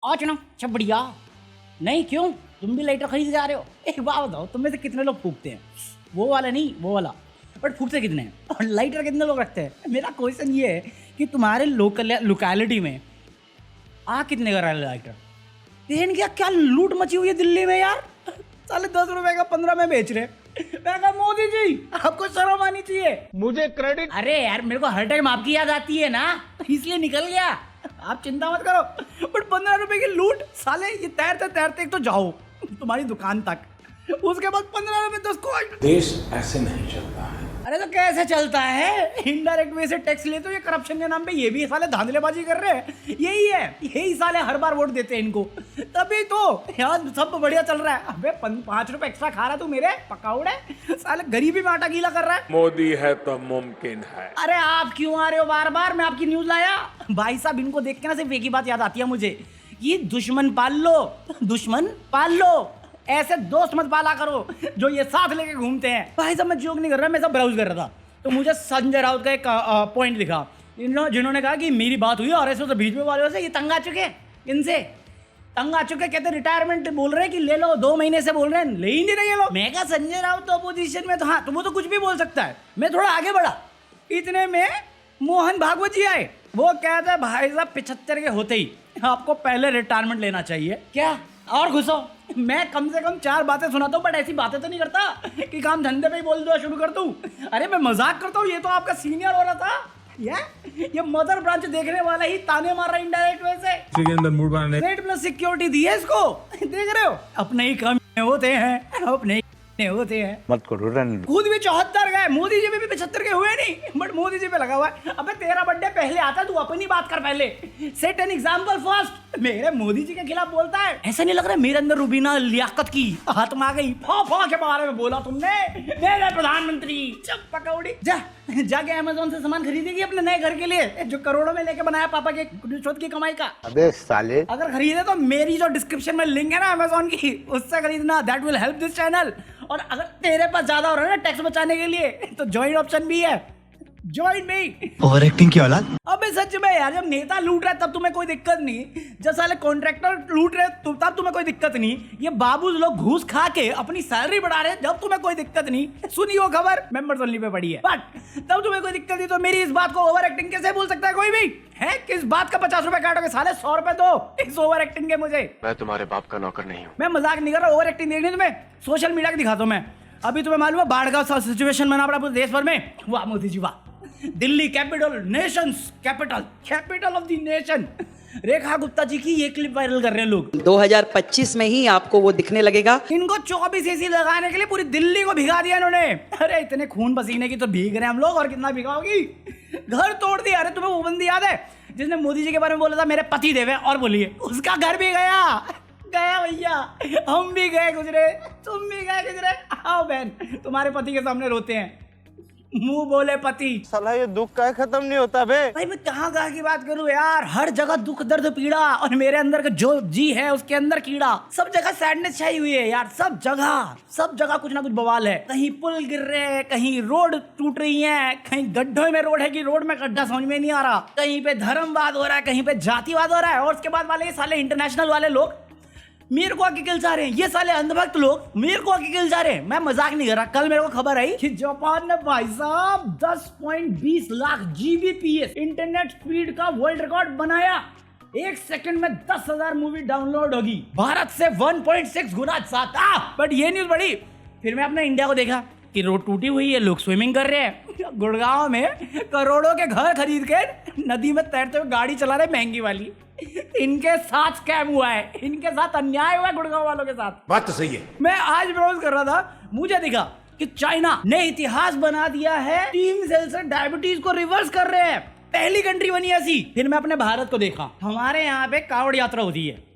आज ना सब बढ़िया। नहीं क्यों, तुम भी लाइटर खरीद जा रहे हो? एक बात बताओ, तुम में से कितने लोग फूकते हैं? वो वाला नहीं, वो वाला। बट फूकते कितने हैं और लाइटर कितने लोग रखते हैं? मेरा क्वेश्चन ये है कि तुम्हारे लोकेलिटी में आ कितने का रहा है लाइटर? तेन क्या लूट मची हुई है दिल्ली में यार। साले 10 रुपए का 15 में बेच रहे। मैं कहा मोदी जी आपको शर्म आनी चाहिए। मुझे क्रेडिट। अरे यार मेरे को हर टाइम आपकी याद आती है ना, इसलिए निकल गया। आप चिंता मत करो। बट 15 रुपए की लूट, साले ये तैरते तैरते तो जाओ तुम्हारी दुकान तक, उसके बाद 15 रुपए 10 को। देश ऐसे नहीं चलता है। अरे तो कैसे चलता है? इनडायरेक्ट वे से टैक्स लेते हो, ये करप्शन के नाम पे ये भी साले धांधलेबाजी कर रहे हैं। यही साले हर बार वोट देते हैं इनको, तभी तो यार सब बढ़िया चल रहा है। अबे 5 रुपए एक्स्ट्रा खा रहा तू मेरे पकाउड़े, साले गरीबी में आटा गीला कर रहा है। मोदी है तो मुमकिन है। अरे आप क्यों आ रहे हो बार बार? मैं आपकी न्यूज लाया भाई साहब। इनको देख के ना सिर्फ एक ही बात याद आती है मुझे, ये दुश्मन पाल लो, दुश्मन पाल लो। ऐसे दोस्त मत पाला करो जो ये साथ लेके घूमते हैं। भाई साहब मैं जोक नहीं कर रहा, मैं सब ब्राउज कर रहा था तो मुझे संजय राउत का एक पॉइंट दिखा, जिन्होंने कहा कि मेरी बात हुई आरएसएस तो बीच में वालों से, ये तंग आ चुके, इनसे तंग आ चुके। कहते रिटायरमेंट बोल रहे हैं कि ले लो, 2 महीने से बोल रहे हैं, ले ही नहीं रहे ये लोग। मैं कहा संजय राउत तो अपोजिशन में, तो हाँ तो वो तो कुछ भी बोल सकता है। मैं थोड़ा आगे बढ़ा, इतने में मोहन भागवत जी आए। वो कहते हैं भाई साहब 75 के होते ही आपको पहले रिटायरमेंट लेना चाहिए। क्या और घुसो। मैं कम से कम 4 बातें सुनाता हूँ, बट ऐसी बातें तो नहीं करता कि काम धंधे पे ही बोल दो शुरू कर दूं। अरे मैं मजाक करता हूँ, ये तो आपका सीनियर हो रहा था। ये मदर ब्रांच देखने वाला ही ताने मार रहा है इनडायरेक्ट वे से। के अंदर मूड बनाने रेट प्लस सिक्योरिटी दी है इसको, देख रहे हो? अपने ही काम होते हैं, अपने ही होते हैं। मत करो रन। खुद भी 74 गए, मोदी जी भी 75 के हुए नहीं, बट मोदी जी पे लगा हुआ है। अबे तेरा बर्थडे पहले आता, तू अपनी बात कर पहले, सेट एन एग्जांपल फर्स्ट। मेरे मोदी जी के खिलाफ बोलता है, ऐसा नहीं लग रहा मेरे अंदर रुबीना लियाकत की आत्मा आ गई? फा के बारे में बोला तुमने, मेरे प्रधानमंत्री। चप पकौड़ी, जाके अमेज़न से सामान खरीदेगी अपने नए घर के लिए, जो करोड़ों में लेके बनाया पापा के खुद की कमाई का। अबे साले, अगर खरीदे तो मेरी जो डिस्क्रिप्शन में लिंक है ना अमेज़न की, उससे खरीदना, that will help this channel. और अगर तेरे पास ज्यादा हो रहा है ना टैक्स बचाने के लिए, तो ज्वाइन ऑप्शन भी है, ज्वाइन मी। ओवर एक्टिंग की औलाद। अबे सच में यार, जब नेता लूट रहा है तब तुम्हें कोई दिक्कत नहीं, जब साले कॉन्ट्रैक्टर लूट रहे तब तुम्हें कोई दिक्कत नहीं, ये बाबू लोग घूस खा के अपनी सैलरी बढ़ा रहे जब तुम्हें कोई दिक्कत नहीं। सुनी वो खबर, मेंबर्स ओनली पे पड़ी है, बट तब तुम्हें कोई दिक्कत नहीं। तो मेरी इस बात को ओवर एक्टिंग कैसे बोल सकता है कोई भी? है किस बात का 50 रुपए काटोगे साले? 100 रुपए दो इस ओवर एक्टिंग के मुझे। मैं तुम्हारे बाप का नौकर नहीं हूँ। मैं मजाक नहीं कर रहा, ओवर एक्टिंग देखनी तुम्हें सोशल मीडिया की दिखाता हूँ मैं। अभी तुम्हें मालूम है बाढ़ का सिचुएशन बना पड़ा पूरे देश भर में। वाह मोदी जी वाह। Delhi capital, nations capital of the nation. Rekha Gupta ji की ये क्लिप वायरल कर रहे हैं लोग। 2025 में ही आपको वो दिखने लगेगा। इनको 24 एसी लगाने के लिए पूरी दिल्ली को भिगा दिया इन्होंने। अरे इतने खून पसीने की तो भीग रहे हैं हम लोग, और कितना भिगाओगी? घर तोड़ दिया। अरे तुम्हें वो बंदी याद है जिसने मोदी जी के बारे में बोला था मेरे पति देव है, और बोलिए उसका घर भी गया भैया। हम भी गए गुजरे, तुम भी गए गुजरे। आओ बहन, तुम्हारे पति के सामने रोते हैं, मुंह बोले पति। साला ये दुख का खत्म नहीं होता बे। भाई मैं कहाँ की बात करूं यार, हर जगह दुख दर्द पीड़ा, और मेरे अंदर का जो जी है उसके अंदर कीड़ा। सब जगह सैडनेस छाई हुई है यार, सब जगह कुछ ना कुछ बवाल है। कहीं पुल गिर रहे हैं, कहीं रोड टूट रही है, कहीं गड्ढों में रोड है कि रोड में गड्ढा समझ में नहीं आ रहा, कहीं पे धर्मवाद हो रहा है, कहीं पे जातिवाद हो रहा है। और उसके बाद वाले ये साले इंटरनेशनल वाले लोग मेरे को आके किल जा रहे हैं, ये साले अंधभक्त लोग मेरे को आके किल जा रहे हैं। मैं मजाक नहीं कर रहा। कल मेरे को खबर आई कि जापान ने भाई साहब 10.20 लाख जीबीपीएस इंटरनेट स्पीड का वर्ल्ड रिकॉर्ड बनाया। 1 सेकंड में 10,000 मूवी डाउनलोड होगी, भारत से 1.6 गुना ज्यादा। बट ये न्यूज बड़ी, फिर मैं अपने इंडिया को देखा कि रोड टूटी हुई है, लोग स्विमिंग कर रहे हैं। गुड़गांव में करोड़ों के घर खरीद के नदी में तैरते हुए गाड़ी चला रहे महंगी वाली। इनके साथ स्कैम हुआ है, इनके साथ अन्याय हुआ है गुड़गांव वालों के साथ। बात तो सही है। मैं आज ब्राउज कर रहा था, मुझे दिखा कि चाइना ने इतिहास बना दिया है, टीम सेल से डायबिटीज को रिवर्स कर रहे हैं, पहली कंट्री बनी ऐसी। फिर मैं अपने भारत को देखा, हमारे यहाँ पे कावड़ यात्रा होती है।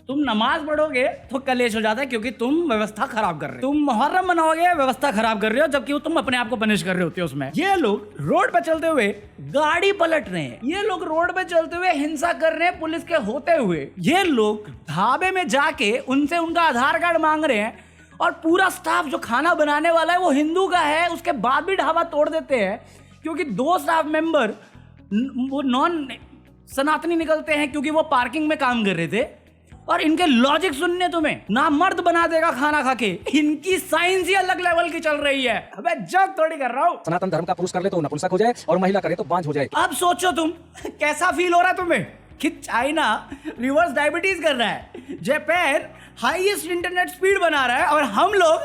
तुम नमाज पढ़ोगे तो कलेश हो जाता है, क्योंकि तुम व्यवस्था खराब कर रहे हो। तुम मुहर्रम मनाओगे, व्यवस्था खराब कर रहे हो, जबकि तुम अपने आप को पनिश कर रहे होते हो उसमें। ये लोग रोड पे चलते हुए गाड़ी पलट रहे हैं, ये लोग रोड पे चलते हुए हिंसा कर रहे हैं पुलिस के होते हुए, ये लोग ढाबे में जाके उनसे उनका आधार कार्ड मांग रहे हैं, और पूरा स्टाफ जो खाना बनाने वाला है वो हिंदू का है, उसके बाद भी ढाबा तोड़ देते हैं क्योंकि 2 स्टाफ मेंबर वो नॉन सनातनी निकलते हैं क्योंकि वो पार्किंग में काम कर रहे थे, और इनके लॉजिक सुनने तुम्हें ना मर्द बना देगा खाना खा के। इनकी साइंस ही अलग लेवल की चल रही है। अबे जब थोड़ी कर रहा हूँ। सनातन धर्म का पुरुष कर ले तो नपुंसक हो जाए और महिला करे तो बांझ हो जाए। अब सोचो तुम कैसा फील हो रहा है तुम्हें कि चाइना रिवर्स डायबिटीज कर रहा है, जापान हाईएस्ट इंटरनेट स्पीड बना रहा है, और हम लोग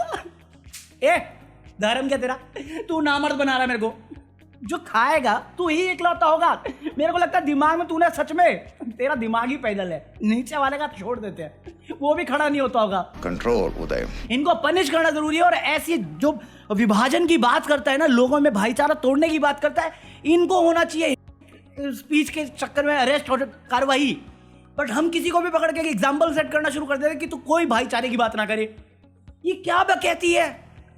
धर्म क्या तेरा, तू नामर्द बना रहा है मेरे को। जो खाएगा तू ही इकलौता होगा। मेरे को लगता है दिमाग में तूने सच में तेरा दिमाग ही पैदल है, नीचे वाले का छोड़ देते हैं, वो भी खड़ा नहीं होता होगा। कंट्रोल उदय। इनको पनिश करना जरूरी है। और ऐसी जो विभाजन की बात करता है ना, लोगों में भाईचारा तोड़ने की बात करता है, इनको होना चाहिए स्पीच के चक्कर में अरेस्ट और कार्रवाई। बट हम किसी को भी पकड़ के एग्जाम्पल सेट करना शुरू कर देते कि तू कोई भाईचारे की बात ना करे। ये क्या कहती है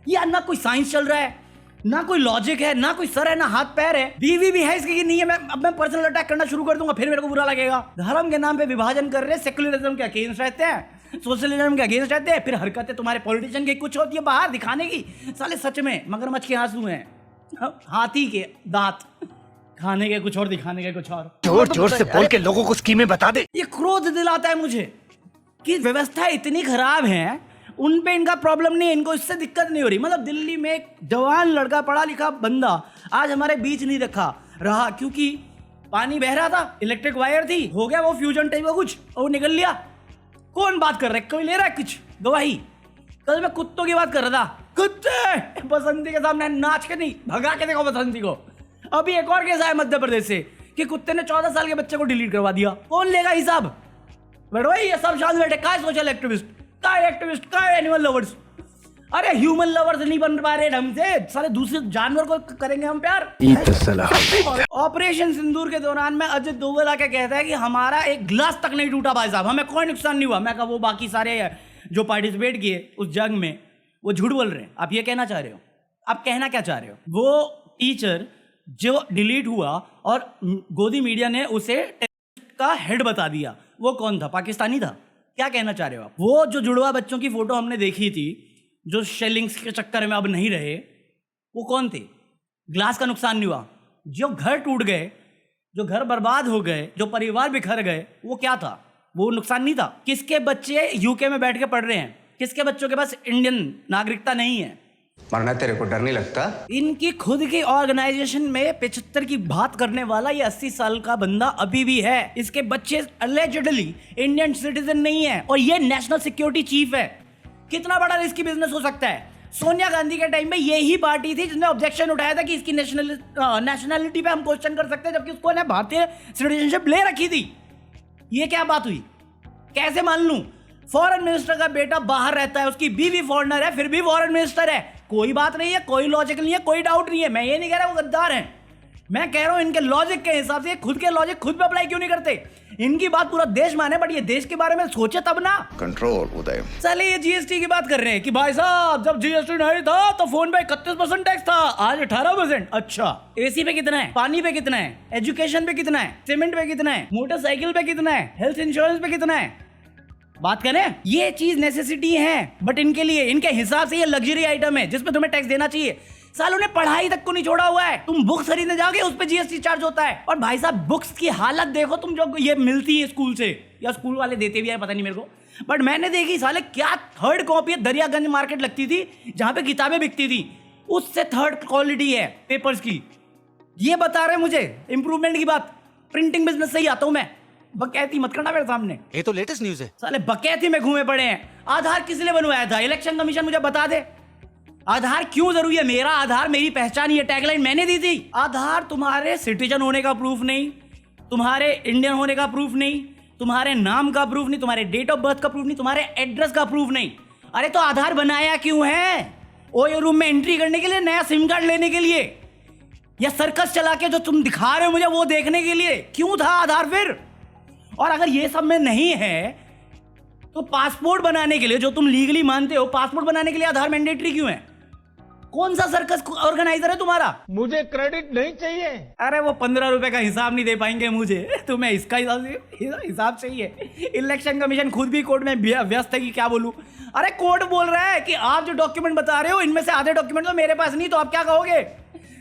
यार, ना कोई साइंस चल रहा है, ना कोई लॉजिक है, ना कोई सर है, ना हाथ पैर है, बीवी भी है इसकी नहीं है। मैं पर्सनल अटैक करना शुरू कर दूंगा, फिर मेरे को बुरा लगेगा। धर्म के नाम पे विभाजन कर रहे, सेक्युलरिज्म के अगेंस्ट रहते हैं, सोशलिज्म के अगेंस्ट रहते हैं, फिर हरकतें तुम्हारे पॉलिटिशियन की कुछ होती है बाहर दिखाने की। साले सच में मगरमच्छ के आंसू हैं, हाथी के दांत, खाने के कुछ और, दिखाने के कुछ और। जोर जोर से बोल के लोगों को स्कीमें बता दे। ये क्रोध दिलाता है मुझे कि व्यवस्था इतनी खराब है, उन पे इनका प्रॉब्लम नहीं है, इनको इससे दिक्कत नहीं हो रही। मतलब दिल्ली में एक जवान लड़का, पढ़ा लिखा बंदा आज हमारे बीच नहीं रहा क्योंकि पानी बह रहा था, इलेक्ट्रिक वायर थी, हो गया वो फ्यूजन टाइप का कुछ, और वो निकल लिया। कौन बात कर रहा है, कोई ले रहा है कुछ गवाही? कल मैं कुत्तों की बात कर रहा था, कुत्ते बसंती के सामने नाच के नहीं, भगा के देखो बसंती को। अभी एक और केस आया मध्य प्रदेश से कि कुत्ते ने 14 साल के बच्चे को डिलीट करवा दिया। कौन लेगा हिसाब? बैठो ये सब शांत बैठे, काय सोशल एक्टिविस्ट, काय एक्टिविस्ट, काय एनिमल लवर्स। अरे ह्यूमन लवर्स नहीं बन पा रहे ढंग से, सारे दूसरे जानवर को करेंगे हम प्यार। ऑपरेशन सिंदूर के दौरान में अजय दोवल आके कहता है कि हमारा एक ग्लास तक नहीं टूटा भाई साहब, हमें कोई नुकसान नहीं हुआ। मैं कहा वो बाकी सारे जो पार्टिसिपेट किए उस जंग में वो झूठ बोल रहे हैं। आप ये कहना चाह रहे हो, आप कहना क्या चाह रहे हो? वो टीचर जो डिलीट हुआ और गोदी मीडिया ने उसे टेररिस्ट का हेड बता दिया, वो कौन था? पाकिस्तानी था। क्या कहना चाह रहे हो आप? वो जो जुड़वा बच्चों की फोटो हमने देखी थी जो शेलिंग्स के चक्कर में अब नहीं रहे, वो कौन थे? ग्लास का नुकसान नहीं हुआ। जो घर टूट गए, जो घर बर्बाद हो गए, जो परिवार बिखर गए, वो क्या था? वो नुकसान नहीं था। किसके बच्चे यूके में बैठ के पढ़ रहे हैं? किसके बच्चों के पास इंडियन नागरिकता नहीं है? मरना तेरे को डर नहीं लगता? इनकी खुद की ऑर्गेनाइजेशन में 75 की बात करने वाला ये 80 साल का बंदा अभी भी है। इसके बच्चे अलेजिडली इंडियन सिटीजन नहीं है और ये नेशनल सिक्योरिटी चीफ है। कितना बड़ा रिस्की बिजनेस हो सकता है? सोनिया गांधी के टाइम में यही पार्टी थी जिसने ऑब्जेक्शन उठाया था कि इसकी नेशनलिटी पे हम क्वेश्चन कर सकते हैं, जबकि उसको ने भारतीय सिटीजनशिप ले रखी थी। ये क्या बात हुई? कैसे मान लूं? फॉरेन मिनिस्टर का बेटा बाहर रहता है, उसकी बीवी फॉरेनर है, फिर भी फॉरेन मिनिस्टर है। कोई बात नहीं है, कोई लॉजिक नहीं है, कोई डाउट नहीं है। मैं ये नहीं कह रहा वो गद्दार हैं, मैं कह रहा हूं इनके लॉजिक के हिसाब से खुद के लॉजिक खुद पे अप्लाई क्यों नहीं करते? इनकी बात पूरा देश माने, बट ये देश के बारे में सोचे तब ना। कंट्रोल उदय। चले ये जीएसटी की बात कर रहे हैं कि भाई साहब जब जीएसटी नहीं था तो फोन पे 31% टैक्स था, आज 18%। अच्छा, एसी पे कितना है, पानी पे कितना है, एजुकेशन पे कितना है, सीमेंट पे कितना है, मोटरसाइकिल पे कितना है, हेल्थ इंश्योरेंस पे कितना है? बात करें, ये चीज नेसेसिटी है, बट इनके लिए, इनके हिसाब से ये लग्जरी आइटम है जिसपे तुम्हें टैक्स देना चाहिए। सालों ने पढ़ाई तक को नहीं छोड़ा हुआ है। तुम बुक्स खरीदने जाओगे उस पे जीएसटी चार्ज होता है। और भाई साहब बुक्स की हालत देखो तुम, जो ये मिलती है स्कूल से, या स्कूल वाले देते भी है पता नहीं मेरे को, बट मैंने देखी साले क्या थर्ड कॉपी। दरियागंज मार्केट लगती थी जहां पे किताबें बिकती थी, उससे थर्ड क्वालिटी है पेपर्स की। ये बता रहे मुझे इंप्रूवमेंट की बात। प्रिंटिंग बिजनेस से ही आता हूं मैं, बकैती मत करना मेरे सामने। ये तो लेटेस्ट न्यूज है। साले बकैती में घूमे पड़े हैं। आधार किस लिए बनवाया था? इलेक्शन कमीशन मुझे बता दे, आधार क्यों जरूरी है? मेरा आधार मेरी पहचान, ये टैगलाइन मैंने दी थी। आधार तुम्हारे सिटीजन होने का प्रूफ नहीं, तुम्हारे इंडियन होने का प्रूफ नहीं, तुम्हारे नाम का प्रूफ नहीं, तुम्हारे डेट ऑफ बर्थ का प्रूफ नहीं, तुम्हारे एड्रेस का प्रूफ नहीं। अरे तो आधार बनाया क्यों है? ओयो रूम में एंट्री करने के लिए, नया सिम कार्ड लेने के लिए, या सर्कस चला के जो तुम दिखा रहे हो मुझे वो देखने के लिए? क्यों था आधार फिर? और अगर ये सब में नहीं है तो पासपोर्ट बनाने के लिए, जो तुम लीगली मानते हो, पासपोर्ट बनाने के लिए आधार मैंडेटरी क्यों है? कौन सा सर्कस ऑर्गेनाइजर है तुम्हारा? मुझे क्रेडिट नहीं चाहिए। अरे वो 15 रुपए का हिसाब नहीं दे पाएंगे मुझे, तुम्हें इसका हिसाब चाहिए। इलेक्शन कमीशन खुद भी कोर्ट में व्यस्त है कि क्या बोलूं। अरे कोर्ट बोल रहा है कि आप जो डॉक्यूमेंट बता रहे हो इनमें से आधे डॉक्यूमेंट तो मेरे पास नहीं, तो आप क्या कहोगे?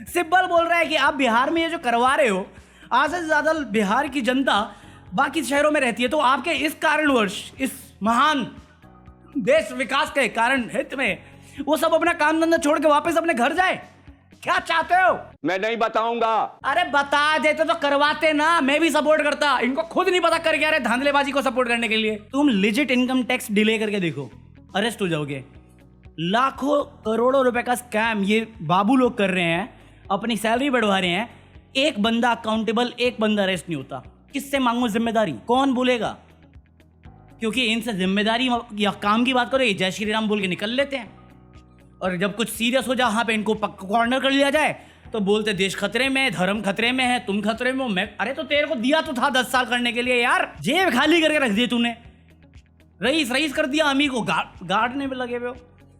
सिब्बल बोल रहा है कि आप बिहार में ये जो करवा रहे हो, आधे से ज्यादा बिहार की जनता बाकी शहरों में रहती है, तो आपके इस कारणवश, इस महान देश विकास के कारण हित में वो सब अपना काम धंधा छोड़ के वापस अपने घर जाए? क्या चाहते हो? मैं नहीं बताऊंगा। अरे बता देते तो करवाते ना, मैं भी सपोर्ट करता। इनको खुद नहीं पता कर क्या रहे धांधलेबाजी को सपोर्ट करने के लिए। तुम लिजिट इनकम टैक्स डिले करके देखो, अरेस्ट हो जाओगे। लाखों करोड़ों रुपए का स्कैम ये बाबू लोग कर रहे हैं, अपनी सैलरी बढ़वा रहे हैं। एक बंदा अकाउंटेबल, एक बंदा अरेस्ट नहीं होता। किससे मांगो जिम्मेदारी? कौन बोलेगा? क्योंकि इनसे जिम्मेदारी या काम की बात करो, ये जय श्री राम बोल के निकल लेते हैं, और जब कुछ सीरियस हो जाए, वहां पे इनको कॉर्नर कर लिया जाए तो बोलते देश खतरे में है, धर्म खतरे में है, तुम खतरे में हो। मैं अरे तो तेरे को दिया तो था 10 साल करने के लिए यार, जेब खाली करके रख दी तूने। रईस कर दिया, अमी को गाड़ने में लगे हुए हो।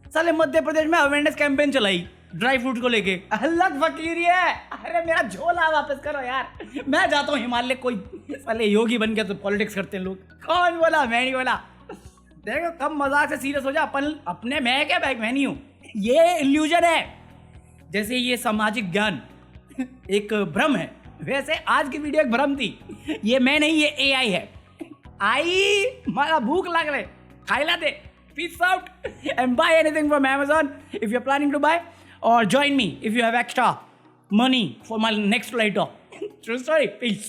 साले मध्य प्रदेश में अवेयरनेस कैंपेन चलाई ड्राई फ्रूट को लेके। अल्लाह फकीरी है। अरे मेरा झोला वापस करो यार, मैं जाता हूँ हिमालय। कोई साले योगी बन के तो पॉलिटिक्स करते हैं लोग। कौन बोला? मैं नहीं बोला। देखो कम मजाक से सीरियस हो जा। अपन अपने, मैं क्या बैग, मैं नहीं हूँ। ये इल्यूजन है, जैसे ये सामाजिक ज्ञान एक भ्रम है, वैसे आज की वीडियो एक भ्रम थी। ये मैं नहीं, ये एआई है। आई मारा भूख लग रहे, खाइला दे। Peace out and buy anything from Amazon if you're planning to buy, or join me if you have extra money for my next flight off. True story. Peace.